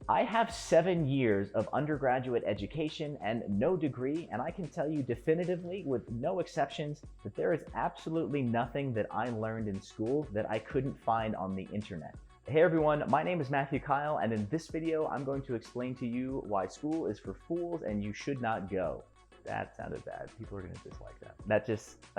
I have 7 years of undergraduate education and no degree, and I can tell you definitively, with no exceptions, that there is absolutely nothing that I learned in school that I couldn't find on the internet. Hey everyone, my name is Matthew Kyle, and in this video, I'm going to explain to you why school is for fools and you should not go. That sounded bad. People are going to dislike that. That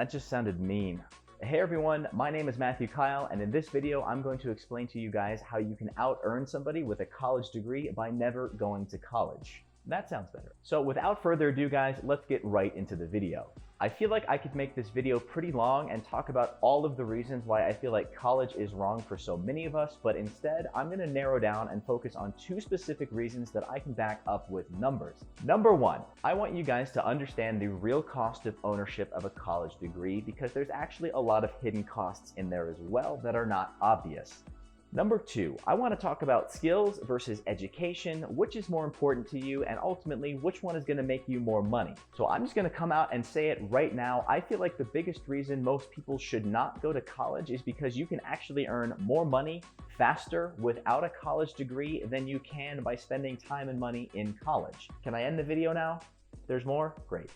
just sounded mean. Hey everyone, my name is Matthew Kyle, and in this video, I'm going to explain to you guys how you can out-earn somebody with a college degree by never going to college. That sounds better. So without further ado guys, let's get right into the video. I feel like I could make this video pretty long and talk about all of the reasons why I feel like college is wrong for so many of us, but instead I'm going to narrow down and focus on two specific reasons that I can back up with numbers. Number one, I want you guys to understand the real cost of ownership of a college degree because there's actually a lot of hidden costs in there as well that are not obvious. Number two, I want to talk about skills versus education, which is more important to you, and ultimately, which one is going to make you more money. So I'm just going to come out and say it right now. I feel like the biggest reason most people should not go to college is because you can actually earn more money faster without a college degree than you can by spending time and money in college. Can I end the video now? There's more? Great.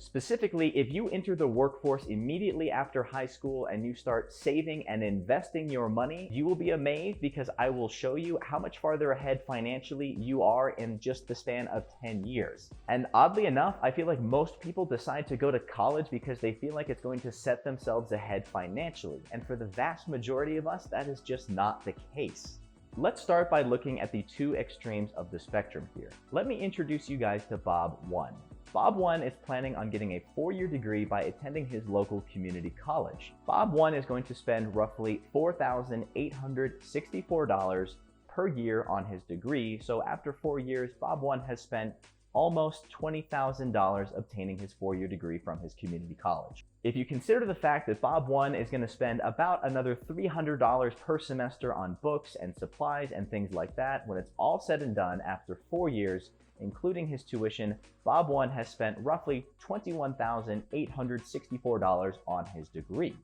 Specifically, if you enter the workforce immediately after high school and you start saving and investing your money, you will be amazed because I will show you how much farther ahead financially you are in just the span of 10 years. And oddly enough, I feel like most people decide to go to college because they feel like it's going to set themselves ahead financially. And for the vast majority of us, that is just not the case. Let's start by looking at the two extremes of the spectrum here. Let me introduce you guys to Bob 1. Bob 1 is planning on getting a 4-year degree by attending his local community college. Bob 1 is going to spend roughly $4,864 per year on his degree, so after 4 years, Bob 1 has spent almost $20,000 obtaining his 4-year degree from his community college. If you consider the fact that Bob 1 is going to spend about another $300 per semester on books and supplies and things like that, when it's all said and done after 4 years, including his tuition, Bob 1 has spent roughly $21,864 on his degree.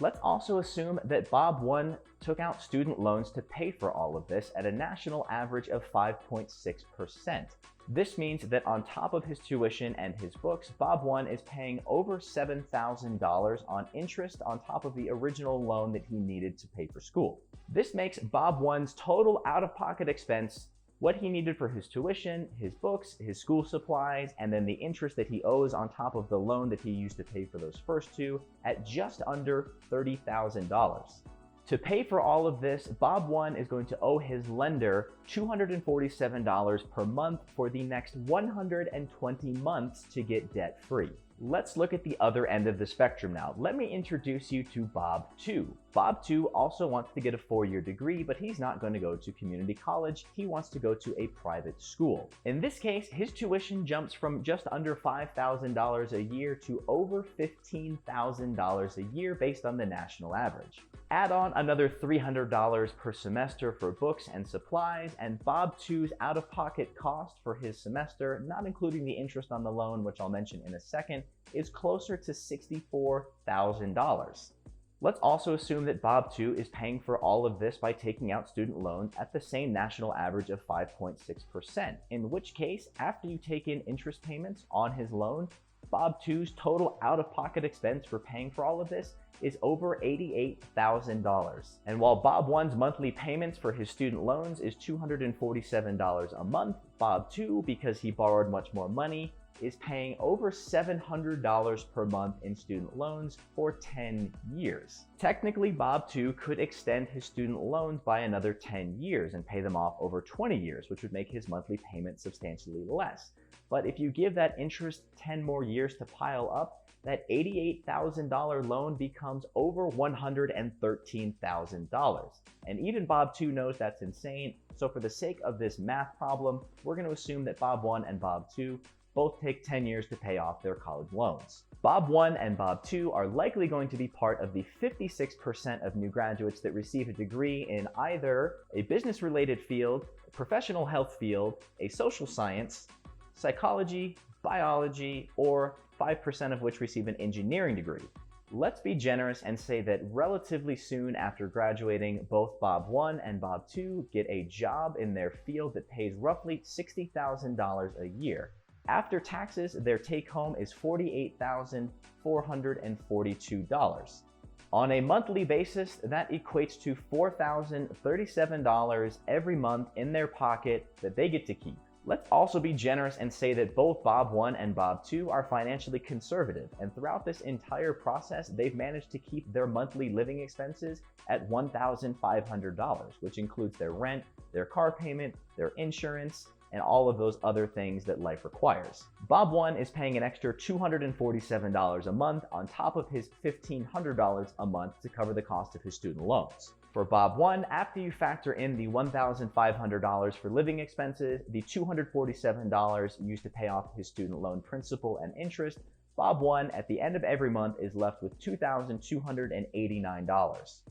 Let's also assume that Bob 1 took out student loans to pay for all of this at a national average of 5.6%. This means that on top of his tuition and his books, Bob 1 is paying over $7,000 on interest on top of the original loan that he needed to pay for school. This makes Bob 1's total out-of-pocket expense what he needed for his tuition, his books, his school supplies, and then the interest that he owes on top of the loan that he used to pay for those first two at just under $30,000. To pay for all of this, Bob 1 is going to owe his lender $247 per month for the next 120 months to get debt-free. Let's look at the other end of the spectrum now. Let me introduce you to Bob 2. Bob 2 also wants to get a 4-year degree, but he's not going to go to community college. He wants to go to a private school. In this case, his tuition jumps from just under $5,000 a year to over $15,000 a year based on the national average. Add on another $300 per semester for books and supplies, and Bob 2's out-of-pocket cost for his semester, not including the interest on the loan, which I'll mention in a second, is closer to $64,000. Let's also assume that Bob 2 is paying for all of this by taking out student loans at the same national average of 5.6%, in which case, after you take in interest payments on his loan, Bob 2's total out-of-pocket expense for paying for all of this is over $88,000. And while Bob 1's monthly payments for his student loans is $247 a month, Bob 2, because he borrowed much more money, is paying over $700 per month in student loans for 10 years. Technically, Bob 2 could extend his student loans by another 10 years and pay them off over 20 years, which would make his monthly payment substantially less. But if you give that interest 10 more years to pile up, that $88,000 loan becomes over $113,000. And even Bob 2 knows that's insane, so for the sake of this math problem, we're going to assume that Bob 1 and Bob 2 both take 10 years to pay off their college loans. Bob 1 and Bob 2 are likely going to be part of the 56% of new graduates that receive a degree in either a business-related field, a professional health field, a social science, psychology, biology, or 5% of which receive an engineering degree. Let's be generous and say that relatively soon after graduating, both Bob 1 and Bob 2 get a job in their field that pays roughly $60,000 a year. After taxes, their take-home is $48,442. On a monthly basis, that equates to $4,037 every month in their pocket that they get to keep. Let's also be generous and say that both Bob 1 and Bob 2 are financially conservative, and throughout this entire process, they've managed to keep their monthly living expenses at $1,500, which includes their rent, their car payment, their insurance, and all of those other things that life requires. Bob 1 is paying an extra $247 a month on top of his $1,500 a month to cover the cost of his student loans. For Bob 1, after you factor in the $1,500 for living expenses, the $247 used to pay off his student loan principal and interest, Bob 1 at the end of every month is left with $2,289.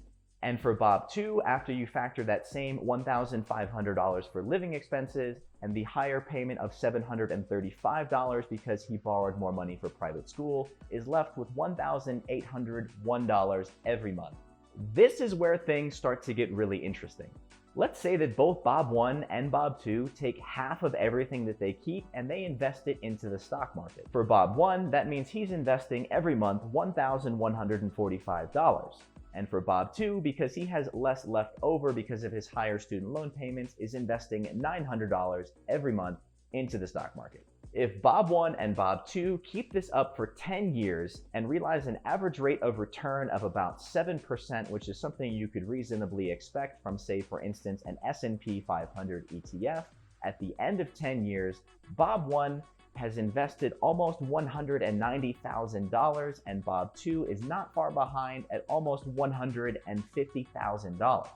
And for Bob 2, after you factor that same $1,500 for living expenses and the higher payment of $735 because he borrowed more money for private school, is left with $1,801 every month. This is where things start to get really interesting. Let's say that both Bob 1 and Bob 2 take half of everything that they keep and they invest it into the stock market. For Bob 1, that means he's investing every month $1,145. And for Bob 2, because he has less left over because of his higher student loan payments, is investing $900 every month into the stock market. If Bob 1 and Bob 2 keep this up for 10 years and realize an average rate of return of about 7%, which is something you could reasonably expect from, say, for instance, an S&P 500 ETF, at the end of 10 years, Bob 1 has invested almost $190,000 and Bob 2 is not far behind at almost $150,000.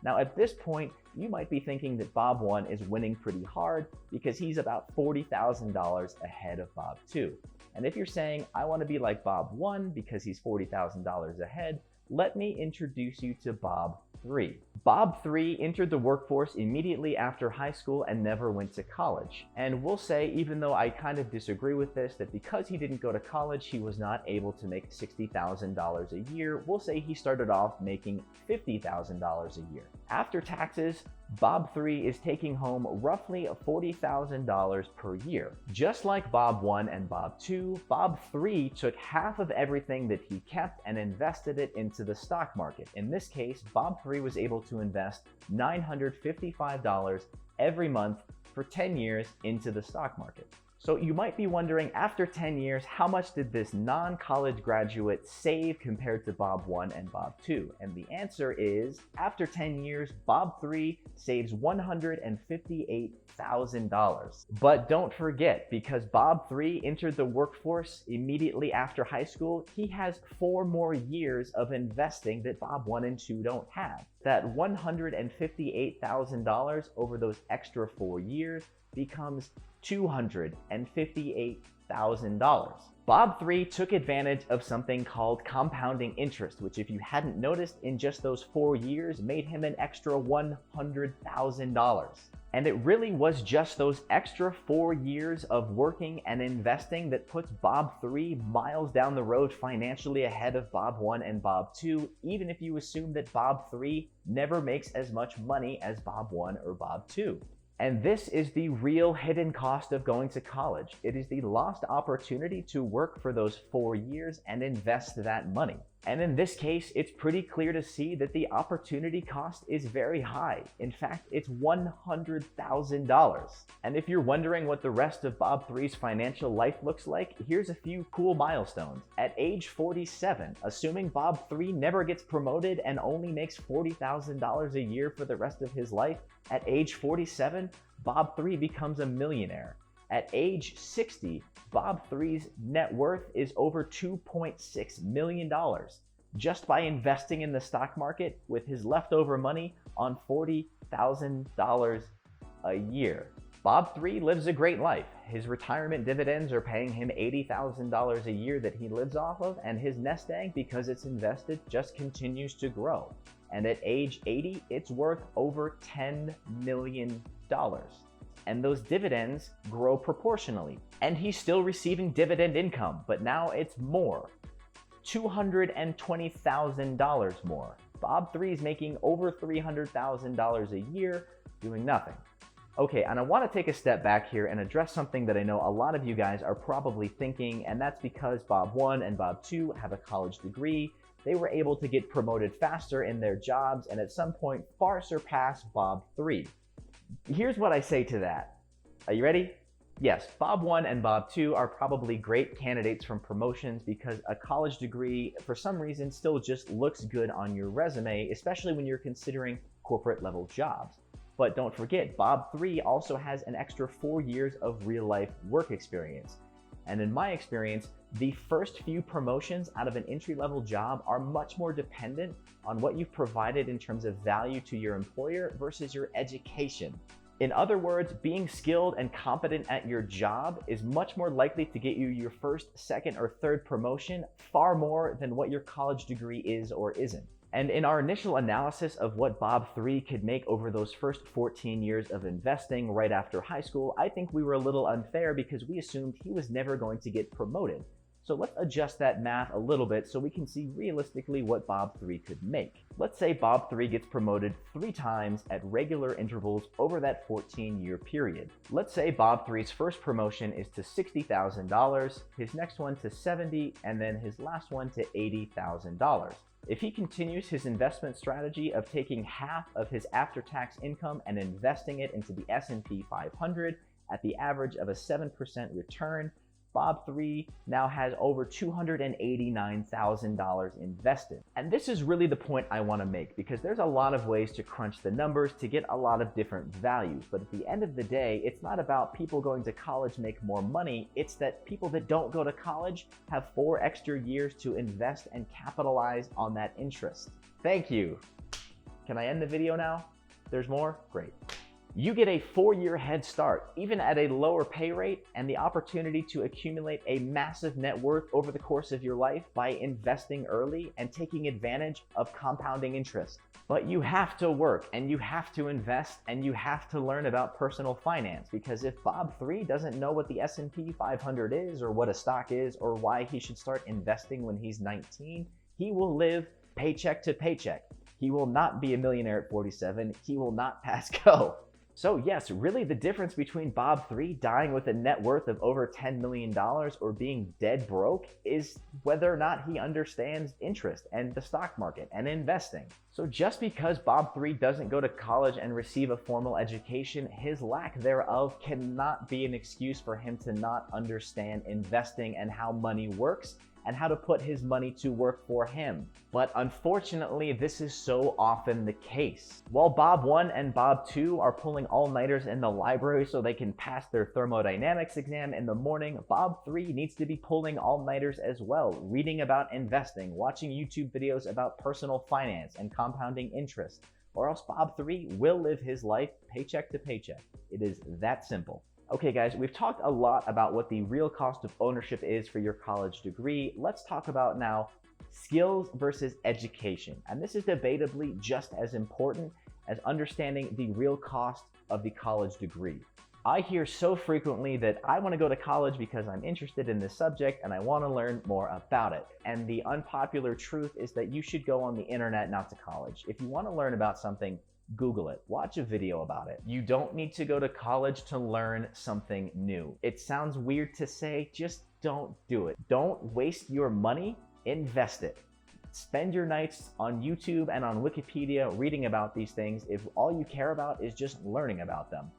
Now, at this point, you might be thinking that Bob 1 is winning pretty hard because he's about $40,000 ahead of Bob 2. And if you're saying, I want to be like Bob 1 because he's $40,000 ahead, let me introduce you to Bob 3. Bob 3 entered the workforce immediately after high school and never went to college. And we'll say, even though I kind of disagree with this, that because he didn't go to college, he was not able to make $60,000 a year. We'll say he started off making $50,000 a year. After taxes, Bob 3 is taking home roughly $40,000 per year. Just like Bob 1 and Bob 2, Bob 3 took half of everything that he kept and invested it into the stock market. In this case, Bob 3 was able to invest $955 every month for 10 years into the stock market. So you might be wondering, after 10 years, how much did this non-college graduate save compared to Bob 1 and Bob 2? And the answer is, after 10 years, Bob 3 saves $158,000. But don't forget, because Bob 3 entered the workforce immediately after high school, he has 4 more years of investing that Bob 1 and 2 don't have. That $158,000 over those extra 4 years becomes $258,000. Bob 3 took advantage of something called compounding interest, which, if you hadn't noticed, in just those 4 years made him an extra $100,000. And it really was just those extra 4 years of working and investing that puts Bob 3 miles down the road financially ahead of Bob 1 and Bob 2, even if you assume that Bob 3 never makes as much money as Bob 1 or Bob 2. And this is the real hidden cost of going to college. It is the lost opportunity to work for those 4 years and invest that money. And in this case, it's pretty clear to see that the opportunity cost is very high. In fact, it's $100,000. And if you're wondering what the rest of Bob 3's financial life looks like, here's a few cool milestones. At age 47, assuming Bob 3 never gets promoted and only makes $40,000 a year for the rest of his life, at age 47, Bob 3 becomes a millionaire. At age 60, Bob 3's net worth is over $2.6 million just by investing in the stock market with his leftover money on $40,000 a year. Bob 3 lives a great life. His retirement dividends are paying him $80,000 a year that he lives off of, and his nest egg, because it's invested, just continues to grow. And at age 80, it's worth over $10 million. And those dividends grow proportionally. And he's still receiving dividend income, but now it's more. $220,000 more. Bob 3 is making over $300,000 a year doing nothing. Okay, and I want to take a step back here and address something that I know a lot of you guys are probably thinking, and that's because Bob 1 and Bob 2 have a college degree. They were able to get promoted faster in their jobs and at some point far surpass Bob 3. Here's what I say to that. Are you ready? Yes, Bob 1 and Bob 2 are probably great candidates from promotions because a college degree, for some reason, still just looks good on your resume, especially when you're considering corporate level jobs. But don't forget, Bob 3 also has an extra 4 years of real-life work experience. And in my experience, the first few promotions out of an entry-level job are much more dependent on what you've provided in terms of value to your employer versus your education. In other words, being skilled and competent at your job is much more likely to get you your first, second, or third promotion far more than what your college degree is or isn't. And in our initial analysis of what Bob 3 could make over those first 14 years of investing right after high school, I think we were a little unfair because we assumed he was never going to get promoted. So let's adjust that math a little bit so we can see realistically what Bob 3 could make. Let's say Bob 3 gets promoted 3 times at regular intervals over that 14-year period. Let's say Bob 3's first promotion is to $60,000, his next one to $70,000, and then his last one to $80,000. If he continues his investment strategy of taking half of his after-tax income and investing it into the S&P 500 at the average of a 7% return, Bob 3 now has over $289,000 invested. And this is really the point I want to make because there's a lot of ways to crunch the numbers to get a lot of different values. But at the end of the day, it's not about people going to college make more money. It's that people that don't go to college have 4 extra years to invest and capitalize on that interest. Thank you. Can I end the video now? There's more? Great. You get a 4-year head start, even at a lower pay rate, and the opportunity to accumulate a massive net worth over the course of your life by investing early and taking advantage of compounding interest. But you have to work, and you have to invest, and you have to learn about personal finance, because if Bob 3 doesn't know what the S&P 500 is, or what a stock is, or why he should start investing when he's 19, he will live paycheck to paycheck. He will not be a millionaire at 47. He will not pass go. So yes, really the difference between Bob 3 dying with a net worth of over $10 million or being dead broke is whether or not he understands interest and the stock market and investing. So just because Bob 3 doesn't go to college and receive a formal education, his lack thereof cannot be an excuse for him to not understand investing and how money works and how to put his money to work for him. But unfortunately, this is so often the case. While Bob 1 and Bob 2 are pulling all-nighters in the library so they can pass their thermodynamics exam in the morning, Bob 3 needs to be pulling all-nighters as well, reading about investing, watching YouTube videos about personal finance and compounding interest, or else Bob 3 will live his life paycheck to paycheck. It is that simple. Okay guys, we've talked a lot about what the real cost of ownership is for your college degree. Let's talk about now skills versus education. And this is debatably just as important as understanding the real cost of the college degree. I hear so frequently that I want to go to college because I'm interested in this subject and I want to learn more about it. And the unpopular truth is that you should go on the internet, not to college. If you want to learn about something, Google it, watch a video about it. You don't need to go to college to learn something new. It sounds weird to say, just don't do it. Don't waste your money, invest it. Spend your nights on YouTube and on Wikipedia reading about these things if all you care about is just learning about them.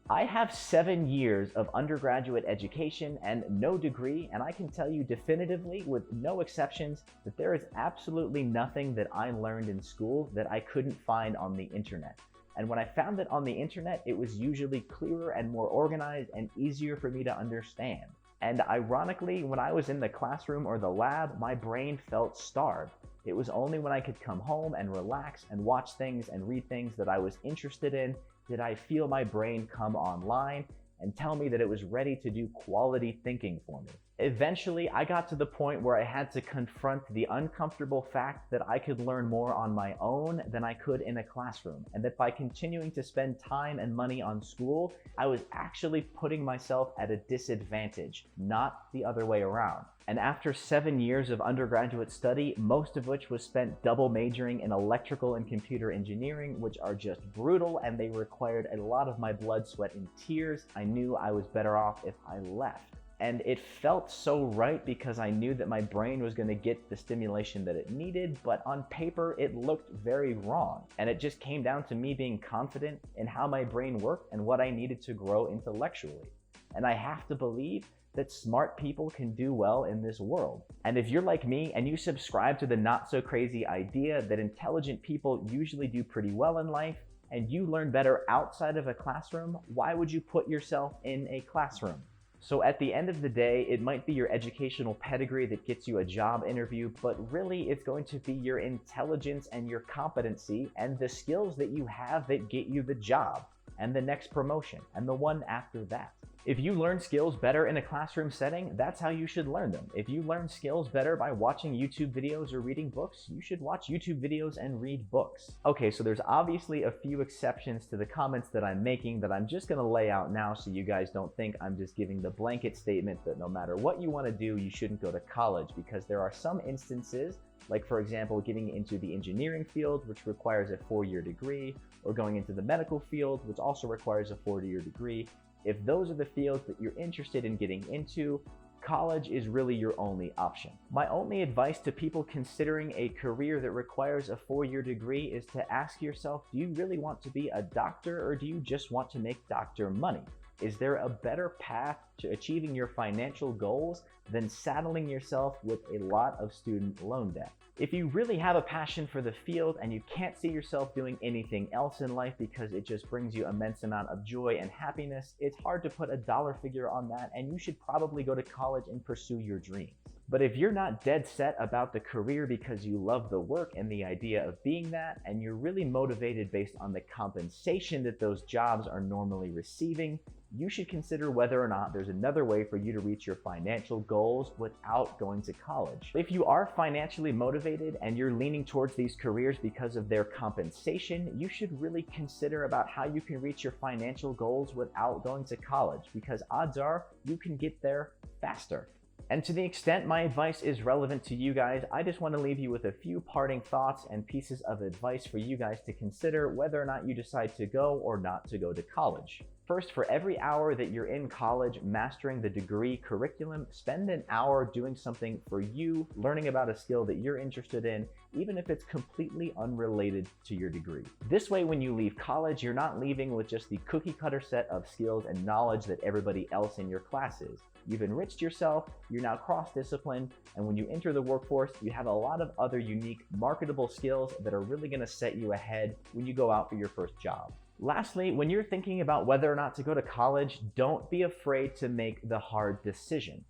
I have 7 years of undergraduate education and no degree, and I can tell you definitively, with no exceptions, that there is absolutely nothing that I learned in school that I couldn't find on the internet. And when I found it on the internet, it was usually clearer and more organized and easier for me to understand. And ironically, when I was in the classroom or the lab, my brain felt starved. It was only when I could come home and relax and watch things and read things that I was interested in did I feel my brain come online and tell me that it was ready to do quality thinking for me. Eventually, I got to the point where I had to confront the uncomfortable fact that I could learn more on my own than I could in a classroom, and that by continuing to spend time and money on school, I was actually putting myself at a disadvantage, not the other way around. And after 7 years of undergraduate study, most of which was spent double majoring in electrical and computer engineering, which are just brutal and they required a lot of my blood, sweat, and tears, I knew I was better off if I left. And it felt so right because I knew that my brain was going to get the stimulation that it needed, but on paper it looked very wrong. And it just came down to me being confident in how my brain worked and what I needed to grow intellectually. And I have to believe that smart people can do well in this world. And if you're like me and you subscribe to the not so crazy idea that intelligent people usually do pretty well in life, and you learn better outside of a classroom, why would you put yourself in a classroom? So at the end of the day, it might be your educational pedigree that gets you a job interview, but really it's going to be your intelligence and your competency and the skills that you have that get you the job and the next promotion and the one after that. If you learn skills better in a classroom setting, that's how you should learn them. If you learn skills better by watching YouTube videos or reading books, you should watch YouTube videos and read books. Okay, so there's obviously a few exceptions to the comments that I'm making that I'm just gonna lay out now so you guys don't think I'm just giving the blanket statement that no matter what you wanna do, you shouldn't go to college, because there are some instances, like for example, getting into the engineering field, which requires a 4-year degree, or going into the medical field, which also requires a 4-year degree. If those are the fields that you're interested in getting into, college is really your only option. My only advice to people considering a career that requires a 4-year degree is to ask yourself, do you really want to be a doctor, or do you just want to make doctor money? Is there a better path to achieving your financial goals than saddling yourself with a lot of student loan debt? If you really have a passion for the field and you can't see yourself doing anything else in life because it just brings you immense amount of joy and happiness, it's hard to put a dollar figure on that, and you should probably go to college and pursue your dreams. But if you're not dead set about the career because you love the work and the idea of being that, and you're really motivated based on the compensation that those jobs are normally receiving, you should consider whether or not there's another way for you to reach your financial goals without going to college. If you are financially motivated and you're leaning towards these careers because of their compensation, you should really consider about how you can reach your financial goals without going to college, because odds are you can get there faster. And to the extent my advice is relevant to you guys, I just want to leave you with a few parting thoughts and pieces of advice for you guys to consider whether or not you decide to go or not to go to college. First, for every hour that you're in college mastering the degree curriculum, spend an hour doing something for you, learning about a skill that you're interested in, even if it's completely unrelated to your degree. This way, when you leave college, you're not leaving with just the cookie cutter set of skills and knowledge that everybody else in your class is. You've enriched yourself, you're now cross-disciplined, and when you enter the workforce, you have a lot of other unique, marketable skills that are really going to set you ahead when you go out for your first job. Lastly, when you're thinking about whether or not to go to college, don't be afraid to make the hard decision.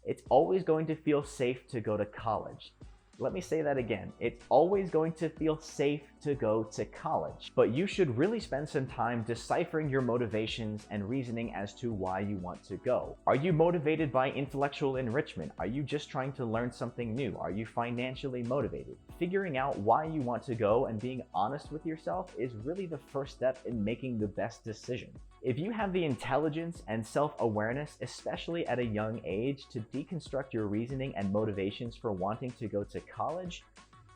It's always going to feel safe to go to college. Let me say that again. It's always going to feel safe to go to college, but you should really spend some time deciphering your motivations and reasoning as to why you want to go. Are you motivated by intellectual enrichment? Are you just trying to learn something new? Are you financially motivated? Figuring out why you want to go and being honest with yourself is really the first step in making the best decision. If you have the intelligence and self-awareness, especially at a young age, to deconstruct your reasoning and motivations for wanting to go to college,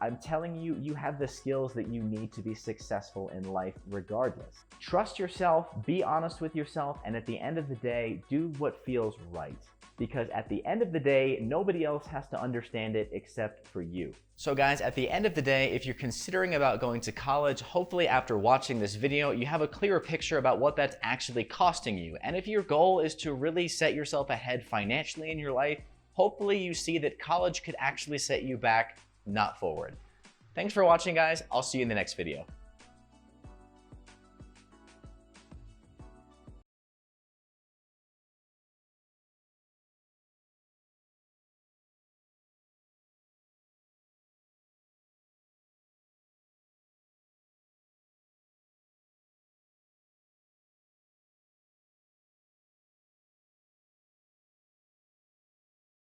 I'm telling you, you have the skills that you need to be successful in life regardless. Trust yourself, be honest with yourself, and at the end of the day, do what feels right. Because at the end of the day, nobody else has to understand it except for you. So guys, at the end of the day, if you're considering about going to college, hopefully after watching this video, you have a clearer picture about what that's actually costing you. And if your goal is to really set yourself ahead financially in your life, hopefully you see that college could actually set you back, not forward. Thanks for watching, guys. I'll see you in the next video.